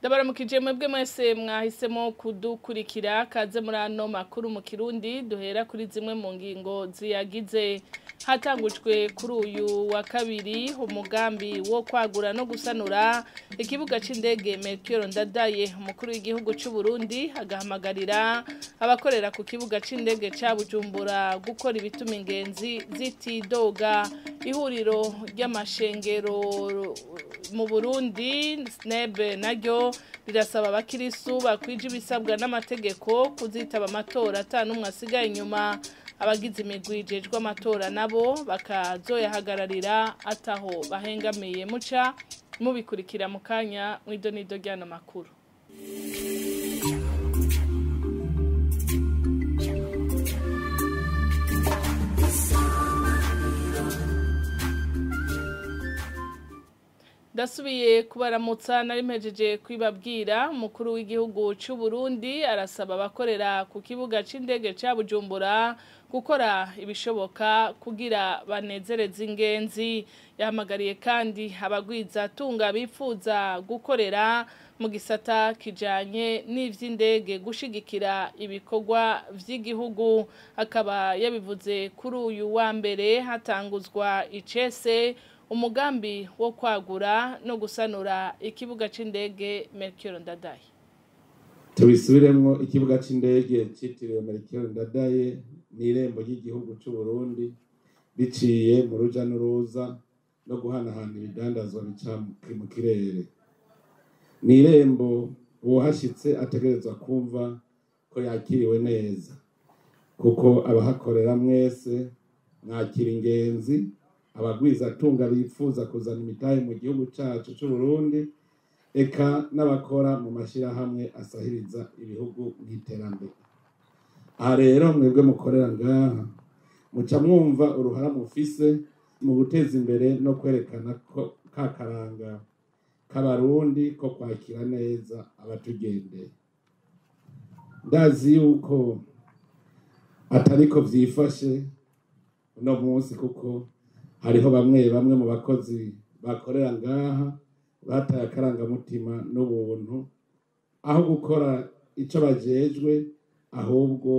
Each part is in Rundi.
Ndabaramukije mwebwe mwese mwahisemo kudukurikira kaze muri ano makuru mu Kirundi duhera kuri zimwe mu ngingo ziyagize. Hatangujwe kuri uyu wa kabiri umugambi wo kwagura no gusanura ikibuga c'indege Melchior Ndadaye umukuru w'igihugu c'u Burundi agahamagarira abakorera ku kibuga c'indege ca Bujumbura gukora ibituma ingenzi zitidoga. Ihuriro ry'amashengero mu Burundi SNEB naryo rirasaba abakirisu bakwije ibisabwa n'amategeko kuzitaba amatora atanumwe asigaye inyuma. Abagize imigwi ijejwe amatora nabo bakazoyahagararira ataho bahengamiye muca mubikurikira mu kanya mw'idonido ry'ano makuru. Dasubiye kubaramutsa nari mpejeje kwibabwira umukuru w'igihugu c'u Burundi arasaba abakorera ku kibuga c'indege ca Bujumbura gukora ibishoboka kugira banezereze ingenzi. Yahamagariye kandi abagwiza tunga bifuza gukorera mu gisata kijanye n'ivy'indege gushigikira ibikorwa vy'igihugu. Akaba yabivuze kuri uyu wa mbere hatanguzwa icese umugambi wo kwagura no gusanura ikibuga c'indege Melchior Ndadaye. Tubisubiremwo ikibuga c'indege citiriwe Melchior Ndadaye ni irembo ry'igihugu c'u Burundi biciye mu ruja n'uruza no guhanahana ibidandazwa bica mu kirere. Ni irembo uwahashitse ategerezwa kumva ko yakiriwe neza kuko abahakorera mwese mwakira ingenzi, abagwiza tunga bifuza kuzana imitahe mu gihugu cacu c'u Burundi eka n'abakora mu mashirahamwe asahiriza ibihugu mw'iterambere. Aha rero mwebwe mukorera ngaha muca mwumva uruhara mufise mu guteza imbere no kwerekana ko kakaranga k'abarundi ko kwakira neza abatugendeye. Ndazi yuko atariko vyifashe uno munsi kuko hariho bamwe mu bakozi bakorera ngaha bataye akarangamutima n'ubuntu aho gukora ico bajejwe ahubwo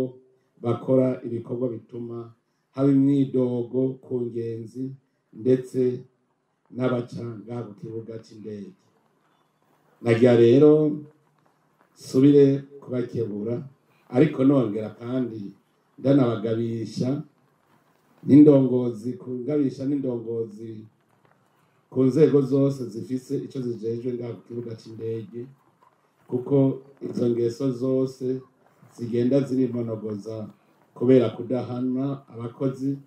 bakora ibikorwa bituma haba imyidogo ku ngenzi ndetse n'abacanga ku kibuga c'indege. Nagira rero subire kubakebura ariko nongera kandi ndanabagabisha n'indongozi ku nzego zose zifise ico zijejwe ngaho ku kibuga c'indege kuko izo ngeso zose zigenda zirimonogoza kubera kudahana abakozi,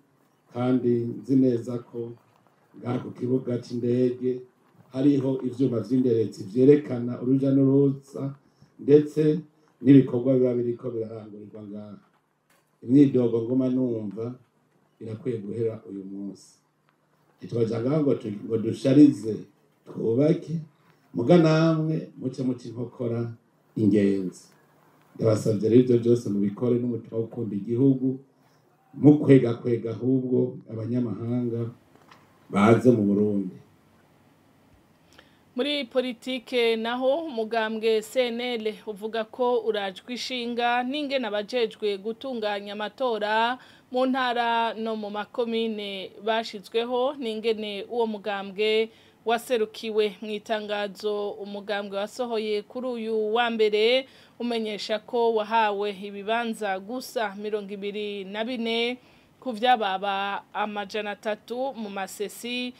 kandi nzi neza ko ngaho ku kibuga c'indege hariho ivyuma vy'inderetsi vyerekana uruja n'uruza ndetse n'ibikorwa biba biriko birarangurirwa ngaho. Imyidogo ngoma numva irakwiye guhera uyu munsi. Ntitwajaga ngo dusharize twubake muga namwe muce inkokora ingenzi. Ndabasavye rero ivyo vyose mubikore n'umutima wo gukunda igihugu mukwega ahubwo abanyamahanga baze mu Burundi. Muri politike naho umugambwe CNL uvuga ko urajwe ishinga n'ingene abajejwe gutunganya amatora mu ntara no mu makomine bashizweho n'ingene uwo mugambwe waserukiwe. Mw'itangazo umugambwe wasohoye kuri uyu wa mbere umenyesha ko wahawe ibibanza gusa 24 ku vyababa 300 mu masesi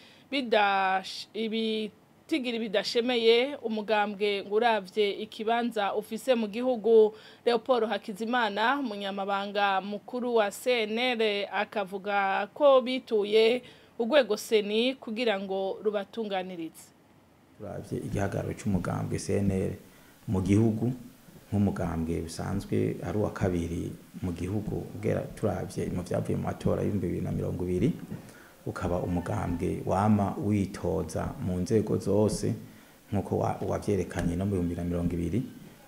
tigira bidashemeye. Umugambwe nguravye ikibanza ufise mu gihugu. Leopold Hakizimana umunyamabanga mukuru wa CNL akavuga ko bituye urwego seni kugira ngo rubatunganirize. Turavye igihagararo c'umugambwe CNL mu gihugu nk'umugambwe bisanzwe ari wa kabiri mu gihugu ugera turavye mu vyavuye mu matora y'2020 ukaba umugambwe wama witoza mu nzego zose nkuko wavyerekanye no mu 2020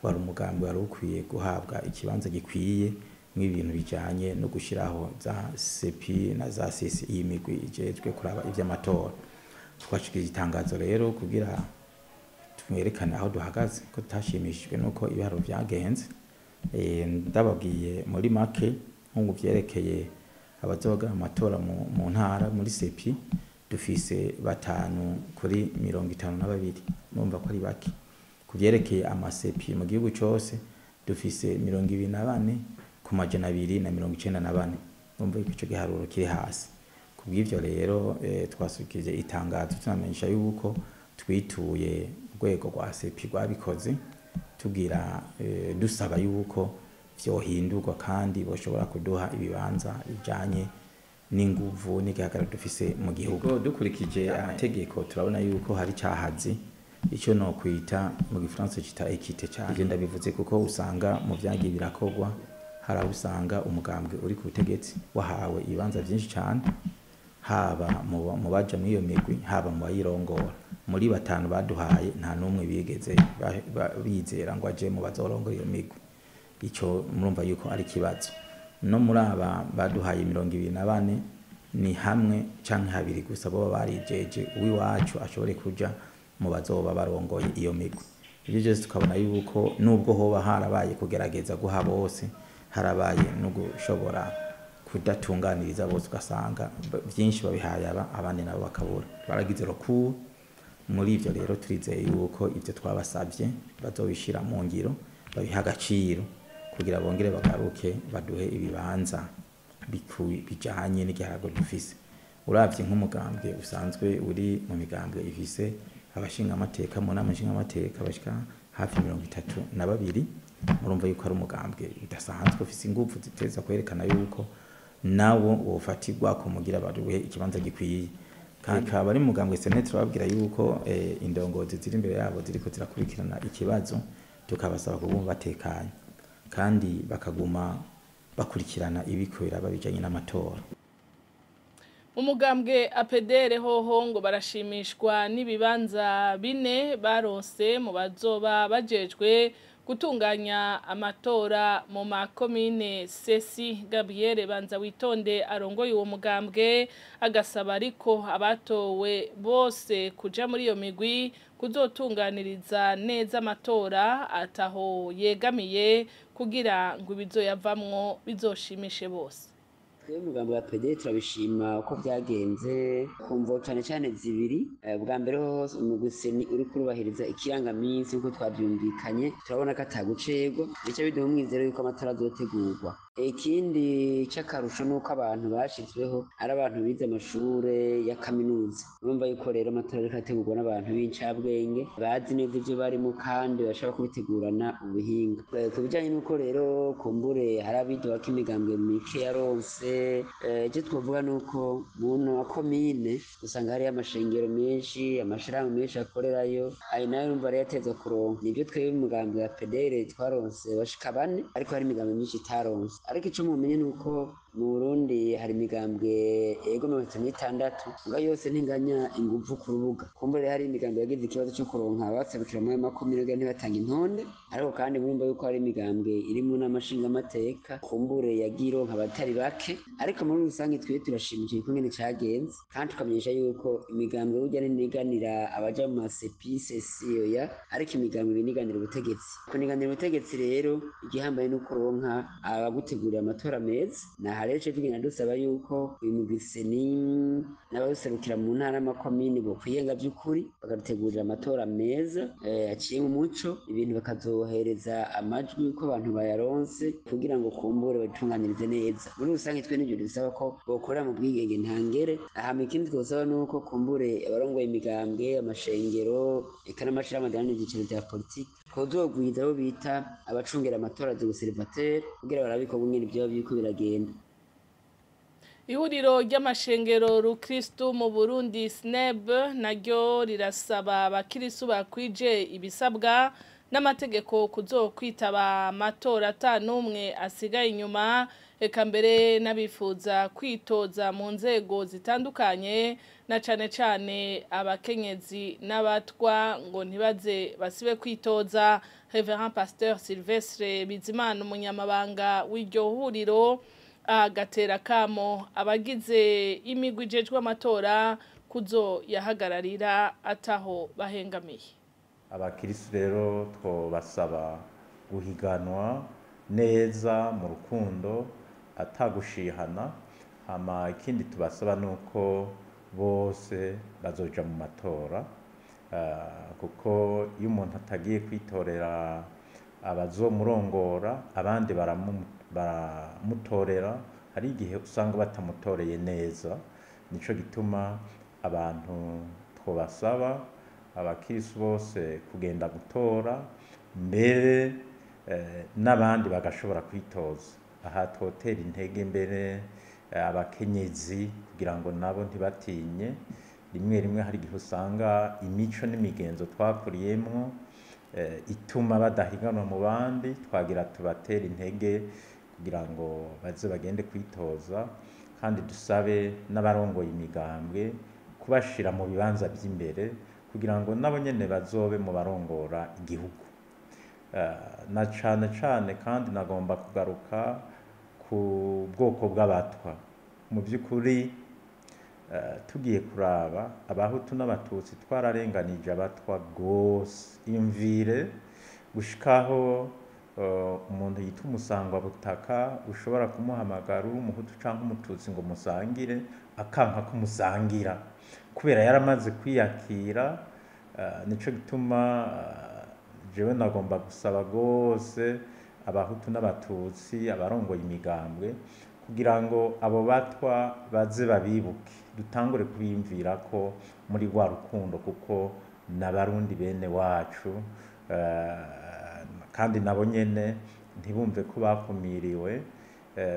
wari umugambwe wari ukwiye guhabwa ikibanza gikwiye mw'ibintu bijanye no gushiraho za CPI na za CCI imigwi ijejwe kuraba ivy'amatora. Twashikije itangazo rero kugira mwerekane aho duhagaze ko tutashimishijwe nuko ibiharuro byagenze. Ndababwiye muri make nko vyerekeye abazoga amatora mu ntara muri sepi dufise 5 kuri 52 numva ko ari bake. Kuvyerekeye amasepi mu gihugu cyose dufise 24 ku majana 294 numva ico giharuro kiri hasi. Kubw'ivyo rero twasukije itangazo tunamenyesha yuko twituye urwego rwa sepi rwabikoze tugira dusaba yuko vyohindurwa kandi boshobora kuduha ibibanza bijanye n'inguvu n'igihagararo dufise mu gihugu. Dukurikije amategeko turabona yuko hari cahazi ico no kwita mu gifaransa cita equité cyane. Ivyo ndabivuze kuko usanga mu vyagiye birakogwa hari usanga umugambwe uri ku butegetsi wahawe ibibanza byinshi cyane, haba mu baja muri iyo migwi haba mu bayirongora. Muri 5 baduhaye nta numwe bigeze bizera ngo aje mu bazorongora iyo migwi. Ico murumva yuko ari kibazo. No muri aba baduhaye 24 ni hamwe canke habiri gusa bo barijeje uwiwacu ashobore kuja mu bazoba barongoye iyo migwi. Ibyo byose tukabona yuko nubwo hoba harabaye kugerageza guha bose, harabaye no gushobora kudatunganiriza bose, ugasanga byinshi babihaye abandi nabo bakabura. Baragize roku. Muri ivyo rero turizeye yuko ivyo twabasavye bazobishira mu ngiro, babiha agaciro kugira bongere bagaruke baduhe ibibanza bijanye n'igiharuro dufise. Uravye nk'umugambwe usanzwe uri mu migambwe ifise abashinga amateka mu nama nshinga amateka bashika hafi 32, murumva yuko ari umugambwe udasanzwe ufise ingufu ziteza kwerekana yuko nawo wofatirwa ko mugira baduhe ikibanza gikwiye. Kandi bari mugambwe senete babwira yuko indongozi ziri imbere yabo ziriko zirakurikirana ikibazo, tukabasaba kubumva batekanye kandi bakaguma bakurikirana ibikorera babijanye n'amatora. Umugambwe APDR hoho ngo barashimishwa n'ibibanza 4 baronse mu bazoba bajejwe gutunganya amatora mu makomine. Sesi Gabriel Banza witonde arongoye uwo mugambwe agasaba ariko abatowe bose kuja muri iyo migwi kuzotunganiriza neza amatora ataho yegamiye kugira ngo bizoyavamwo bizoshimishe bose. Umugambi wa PD turabishima uko byagenze kumvo cyane cyane zibiri. Bwa mbere hose umuguseni uri kurubahiriza ikirangaminsi uko twabyumvikanye, turabona ko atagucego bice biduha umwizero yuko amatora azotegurwa. Ikindi cy'akarusho nuko abantu bashizweho ari abantu bize amashure ya kaminuza. Urumva yuko rero amatora ariko ategurwa n'abantu b'incabwenge bazi neza ivyo barimo kandi bashaka kubitegurana ubuhinga. Ku bijanye nuko rero kumbure hari abidoha k'imigambwe mike yaronse, icyo twavuga nuko muntu wa komine usanga hari amashengero menshi, amashirahamwe menshi akorerayo, ari nayo urumva rero yateza kuronka. Nibyo twebwe umugambi wa PDR twaronse bashika 4, ariko hari imigambi myinshi itaronse. Ariko ico mumenye nuko mu Burundi hari imigambwe ego 56 nga yose ntinganya inguvu ku rubuga. Kumbure hari imigambwe yagize ikibazo cyo kuronka abasabikira mu makomine ntibatanga intonde, ariko kandi murumva yuko hari imigambwe iri mu n'amashinga amateka kumbure yagironka abatari bake. Ariko muri rusange twiye turashimije kungene cyagenze kandi tukamenyesha yuko imigambwe burya n'iniganira abaja mu masepise siyoya, ariko imigambwe biniganira ubutegetsi. Kuniganira ubutegetsi rero igihambaye no kuronka abagutegurira amatora meza. Na hareje tugenda dusaba yuko uyu mugiseni n'abaserukira mu ntara y'amakomine bo kwiyenga by'ukuri bagategurira amatora meza aciye mu muco, ibintu bakazohereza amajwi uko abantu bayaronse kugira ngo kumbure batunganirize neza. Muri rusange twe n'ibyo dusaba ko bokorera mu bwigenge ntangere. Ahama ikindi twosaba nuko kumbure abarongoye imigambwe, amashengero eka n'amashirahamwe adahana ibyiciro bya politiki kozogwiza abo bita abacungera amatora de conservateur kugira barabiko bungene ibyo biko biragenda. Ihuriro ry'amashengero Rukristo mu Burundi SNEB naryo rirasaba abakirisu bakwije ibisabwa n'amategeko kuzokwitaba amatora atanumwe asigaye inyuma, eka mbere n'abifuza kwitoza mu nzego zitandukanye na cane cane abakenyezi n'abatwa ngo ntibaze basibe kwitoza. Reverend Pasteur Sylvestre Bizimana umunyamabanga w'iryo huriro agatera kamo abagize imigwi ijejwe amatora kuzo yahagararira ataho bahengamiye. abakirisitu rero twobasaba guhiganwa neza mu rukundo atagushihana. Hama ikindi tubasaba nuko bose bazoja mu matora, kuko iyo umuntu atagiye kwitorera abazomurongora abandi baramutorera, hari igihe usanga batamutoreye neza. Nico gituma abantu twobasaba abakirisitu bose kugenda gutora, mbere n'abandi bagashobora kwitoza. Aha twotera intege mbere abakenyezi kugira ngo nabo ntibatinye. Rimwe hari igihe usanga imico n'imigenzo twakuriyemwo ituma badahiganwa mu bandi. Twagira tubatera intege kugira ngo baze bagende kwitoza, kandi dusabe n'abarongoye imigambwe kubashira mu bibanza by'imbere kugira ngo nabo nyene bazobe mu barongora igihugu. Na cane kandi nagomba kugaruka ku bwoko bw'abatwa. Mu by'ukuri tugiye kuraba abahutu n'abatutsi twararenganije abatwa gose. Iyumvire gushikaho umuntu yita umusangwa butaka ushobora kumuhamagara uri umuhutu canke umututsi ngo musangire, akanka kumusangira kubera yaramaze kwiyakira. Nico gituma jewe nagomba gusaba gose abahutu n'abatutsi, abarongoye imigambwe, kugira ngo abo batwa baze babibuke, dutangure kubiyumvira ko muri rwa rukundo, kuko n'abarundi bene wacu, kandi nabo nyene ntibumve ko bakumiriwe,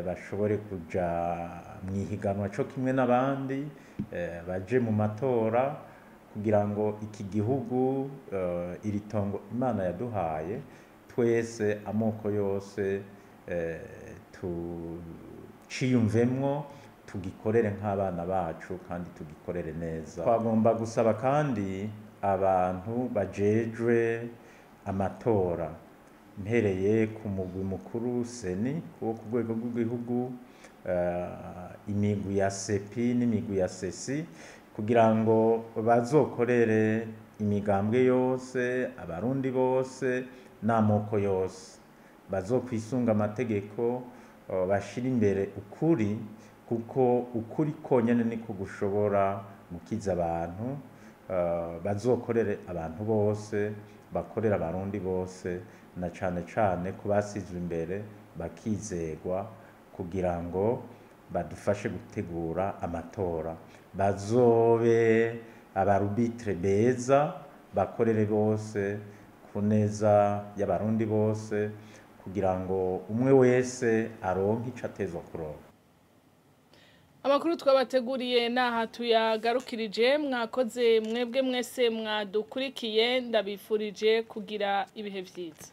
bashobore kuja mwihiganwa co kimwe n'abandi, baje mu matora kugira ngo iki gihugu, iri tongo Imana yaduhaye twese amoko yose, tuciyumvemwo, tugikorere nk'abana bacu kandi tugikorere neza. Twagomba gusaba kandi abantu bajejwe amatora, mpereye ku mugwi mukuru seni wo ku rwego rw'igihugu, imigwi ya sepi n'imigwi ya sesi, kugira ngo bazokorere imigambwe yose, abarundi bose n'amoko yose, bazokwisunga amategeko, bashira imbere ukuri, kuko ukuri konyene niko gushobora gukiza abantu. Bazokorere abantu bose, bakorera abarundi bose, na cane ko basizwe imbere bakizegwa, kugira ngo badufashe gutegura amatora, bazobe abarubitre beza, bakorere bose ku neza y'abarundi bose, kugira ngo umwe wese aronke ico atezwa kuronka. Amakuru twabateguriye naha tuyagarukirije. Mwakoze mwebwe mwese mwadukurikiye, ndabifurije kugira ibihe vyiza.